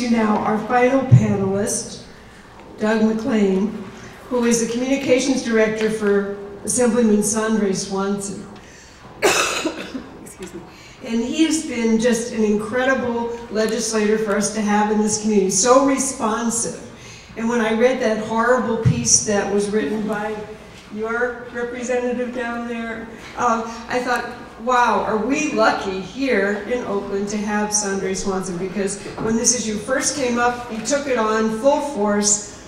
you now our final panelist, Doug MacLean, who is the Communications Director for Assemblyman Sandré Swanson. Excuse me. And he has been just an incredible legislator for us to have in this community, so responsive. And when I read that horrible piece that was written by your representative down there, I thought, wow, are we lucky here in Oakland to have Sandré Swanson, because when this issue first came up, he took it on full force,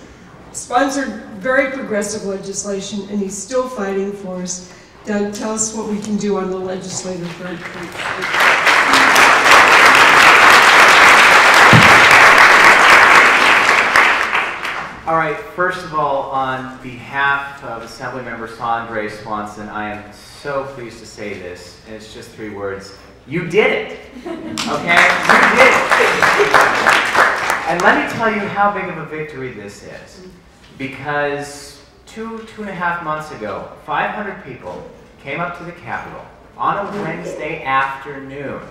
sponsored very progressive legislation, and he's still fighting for us. Doug, tell us what we can do on the legislative front. All right, first of all, on behalf of Assemblymember Sandré Swanson, I am so pleased to say this, and it's just 3 words. You did it, okay? You did it. And let me tell you how big of a victory this is. Because 2.5 months ago, 500 people came up to the Capitol on a Wednesday afternoon.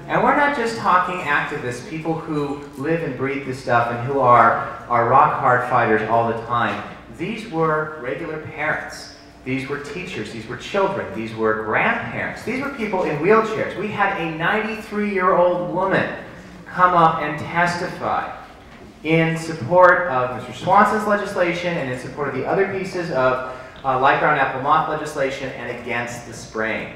And we're not just talking activists, people who live and breathe this stuff and who are rock-hard fighters all the time. These were regular parents. These were teachers. These were children. These were grandparents. These were people in wheelchairs. We had a 93-year-old woman come up and testify in support of Mr. Swanson's legislation and in support of the other pieces of light brown apple moth legislation and against the spraying.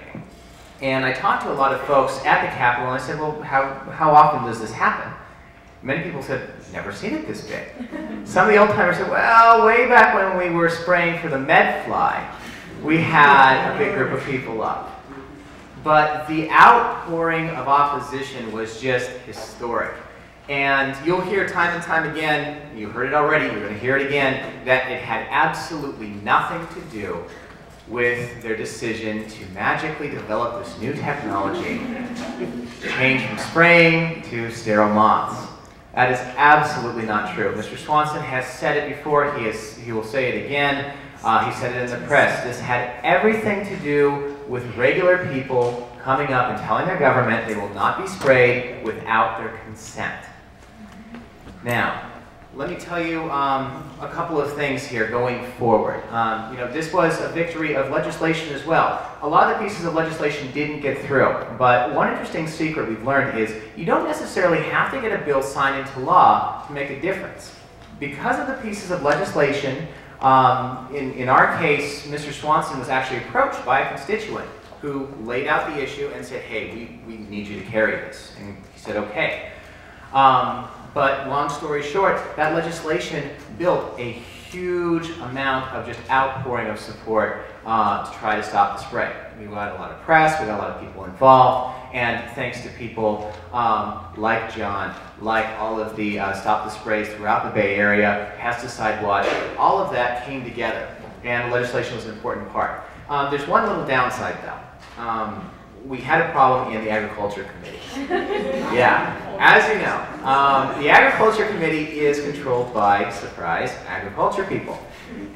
And I talked to a lot of folks at the Capitol, and I said, well, how often does this happen? Many people said, never seen it this big. Some of the old-timers said, well, way back when we were spraying for the medfly, we had a big group of people up. But the outpouring of opposition was just historic. And you'll hear time and time again, you heard it already, you're going to hear it again, that it had absolutely nothing to do with their decision to magically develop this new technology, change from spraying to sterile moths. That is absolutely not true. Mr. Swanson has said it before, he will say it again, he said it in the press. This had everything to do with regular people coming up and telling their government they will not be sprayed without their consent. Now, let me tell you a couple of things here going forward. You know, this was a victory of legislation as well. A lot of the pieces of legislation didn't get through, but one interesting secret we've learned is you don't necessarily have to get a bill signed into law to make a difference. Because of the pieces of legislation, in our case, Mr. Swanson was actually approached by a constituent who laid out the issue and said, hey, we need you to carry this. And he said, okay. But long story short, that legislation built a huge amount of just outpouring of support to try to stop the spray. We got a lot of press, we got a lot of people involved, and thanks to people like John, like all of the Stop the Sprays throughout the Bay Area, Pesticide Watch, all of that came together, and legislation was an important part. There's one little downside though. We had a problem in the Agriculture Committee. Yeah, as you know, the Agriculture Committee is controlled by, surprise, agriculture people.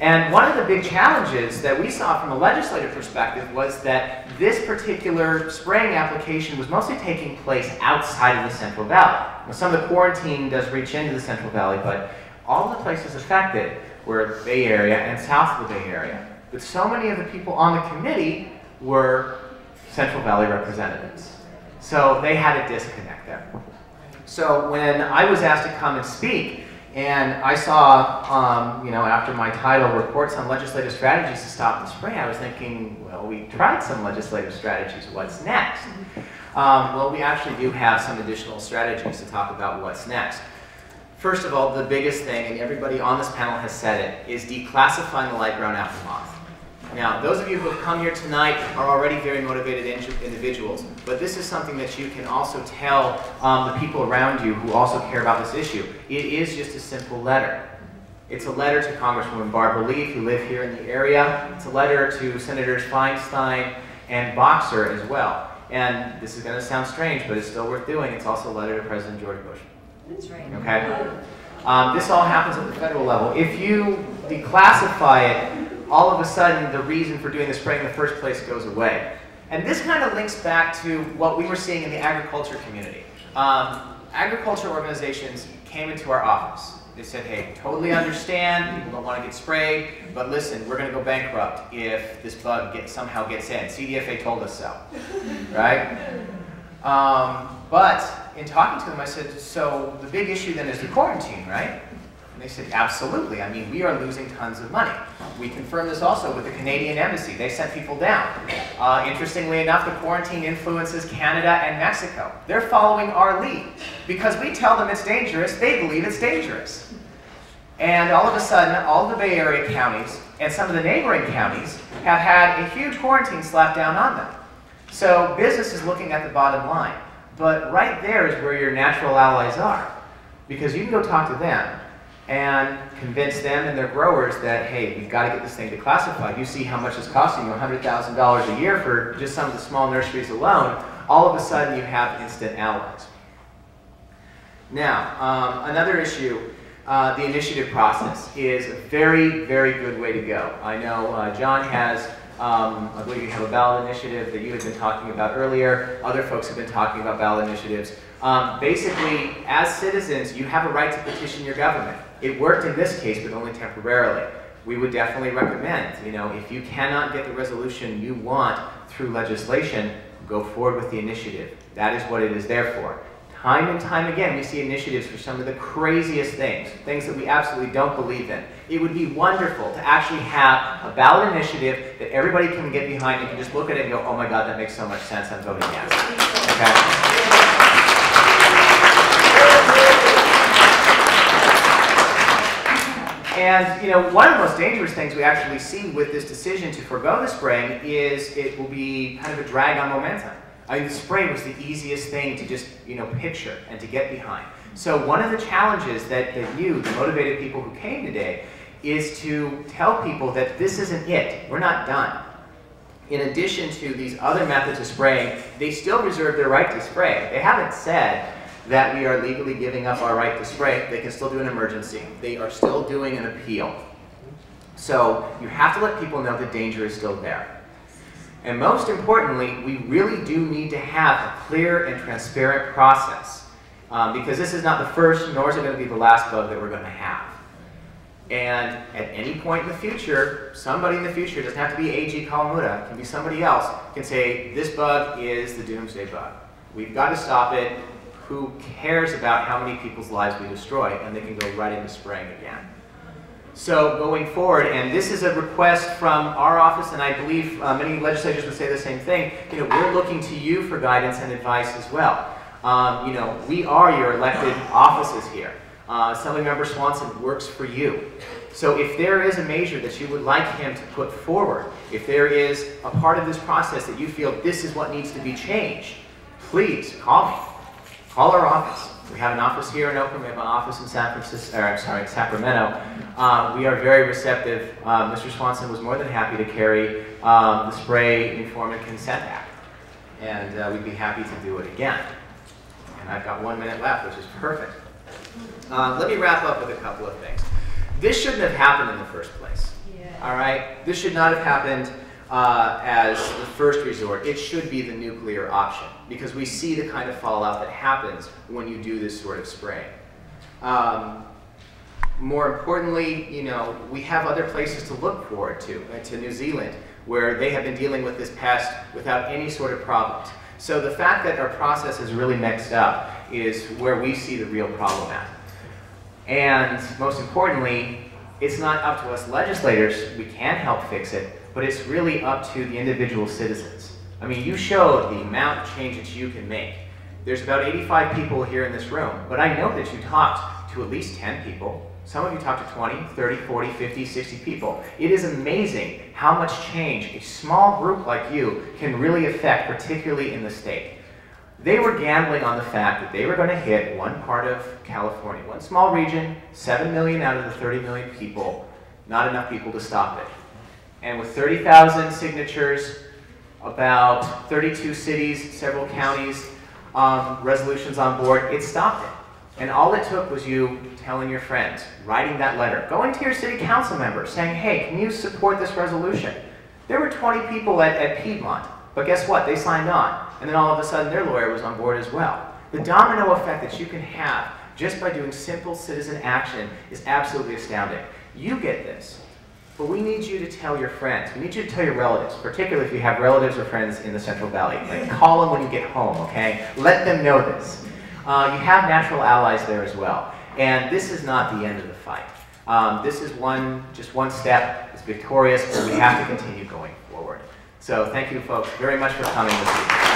And one of the big challenges that we saw from a legislative perspective was that this particular spraying application was mostly taking place outside of the Central Valley. Now, some of the quarantine does reach into the Central Valley, but all of the places affected were the Bay Area and south of the Bay Area. But so many of the people on the committee were Central Valley representatives. So they had a disconnect there. So when I was asked to come and speak, and I saw, you know, after my title, reports on legislative strategies to stop the spray, I was thinking, well, we tried some legislative strategies, what's next? Well, we actually do have some additional strategies to talk about what's next. First of all, the biggest thing, and everybody on this panel has said it, is declassifying the light brown apple moth. Now, those of you who have come here tonight are already very motivated individuals, but this is something that you can also tell the people around you who also care about this issue. It is just a simple letter. It's a letter to Congresswoman Barbara Lee, who live here in the area. It's a letter to Senators Feinstein and Boxer as well. And this is going to sound strange, but it's still worth doing. It's also a letter to President George Bush. That's right. Okay? This all happens at the federal level. If you declassify it, all of a sudden, the reason for doing the spraying in the first place goes away. And this kind of links back to what we were seeing in the agriculture community. Agriculture organizations came into our office. They said, hey, totally understand, people don't want to get sprayed, but listen, we're going to go bankrupt if this bug somehow gets in. CDFA told us so, right? But in talking to them, I said, so the big issue then is the quarantine, right? And they said, absolutely. I mean, we are losing tons of money. We confirmed this also with the Canadian Embassy. They sent people down. Interestingly enough, the quarantine influences Canada and Mexico. They're following our lead. Because we tell them it's dangerous, they believe it's dangerous. And all of a sudden, all the Bay Area counties and some of the neighboring counties have had a huge quarantine slapped down on them. So business is looking at the bottom line. But right there is where your natural allies are. Because you can go talk to them and convince them and their growers that, hey, we've got to get this thing declassified. You see how much it's costing you, $100,000 a year for just some of the small nurseries alone. All of a sudden, you have instant allies. Now, another issue, the initiative process is a very, very good way to go. I know John has, I believe you have a ballot initiative that you had been talking about earlier. Other folks have been talking about ballot initiatives. Basically, as citizens, you have a right to petition your government. It worked in this case, but only temporarily. We would definitely recommend, if you cannot get the resolution you want through legislation, go forward with the initiative. That is what it is there for. Time and time again, we see initiatives for some of the craziest things, things that we absolutely don't believe in. It would be wonderful to actually have a ballot initiative that everybody can get behind and can just look at it and go, oh my God, that makes so much sense, I'm voting yes. Okay? And one of the most dangerous things we actually see with this decision to forego the spraying is it will be kind of a drag on momentum. I mean, the spray was the easiest thing to just, picture and to get behind. So one of the challenges that you, the motivated people who came today, is to tell people that this isn't it. We're not done. In addition to these other methods of spraying, they still reserve their right to spray. They haven't said that we are legally giving up our right to spray. They can still do an emergency. They are still doing an appeal. So you have to let people know the danger is still there. And most importantly, we really do need to have a clear and transparent process. Because this is not the first, nor is it going to be the last bug that we're going to have. And at any point in the future, somebody in the future, it doesn't have to be A.G. Kawamuda, it can be somebody else, can say, this bug is the doomsday bug. We've got to stop it. Who cares about how many people's lives we destroy? And they can go right into spraying again. So going forward, and this is a request from our office, and I believe many legislators would say the same thing, we're looking to you for guidance and advice as well. We are your elected offices here. Assemblymember Swanson works for you. So if there is a measure that you would like him to put forward, if there is a part of this process that you feel this is what needs to be changed, please call me. Call our office. We have an office here in Oakland. We have an office in Sacramento. We are very receptive. Mr. Swanson was more than happy to carry the Spray, Inform, and Consent Act. And we'd be happy to do it again. And I've got 1 minute left, which is perfect. Let me wrap up with a couple of things. This shouldn't have happened in the first place. Yeah. All right? This should not have happened as the first resort. It should be the nuclear option, because we see the kind of fallout that happens when you do this sort of spray. More importantly, we have other places to look forward to New Zealand, where they have been dealing with this pest without any sort of problems. So the fact that our process is really mixed up is where we see the real problem at. And most importantly, it's not up to us legislators. We can help fix it, but it's really up to the individual citizens. I mean, you showed the amount of change that you can make. There's about 85 people here in this room, but I know that you talked to at least 10 people. Some of you talked to 20, 30, 40, 50, 60 people. It is amazing how much change a small group like you can really affect, particularly in the state. They were gambling on the fact that they were going to hit one part of California, one small region, 7 million out of the 30 million people, not enough people to stop it. And with 30,000 signatures, about 32 cities, several counties, resolutions on board, it stopped it. And all it took was you telling your friends, writing that letter, going to your city council members, saying, hey, can you support this resolution? There were 20 people at Piedmont, but guess what? They signed on. And then all of a sudden, their lawyer was on board as well. The domino effect that you can have just by doing simple citizen action is absolutely astounding. You get this, but we need you to tell your friends. We need you to tell your relatives, particularly if you have relatives or friends in the Central Valley. Like, call them when you get home, okay? Let them know this. You have natural allies there as well. And this is not the end of the fight. This is just one step. It's victorious, but we have to continue going forward. So thank you, folks, very much for coming this evening.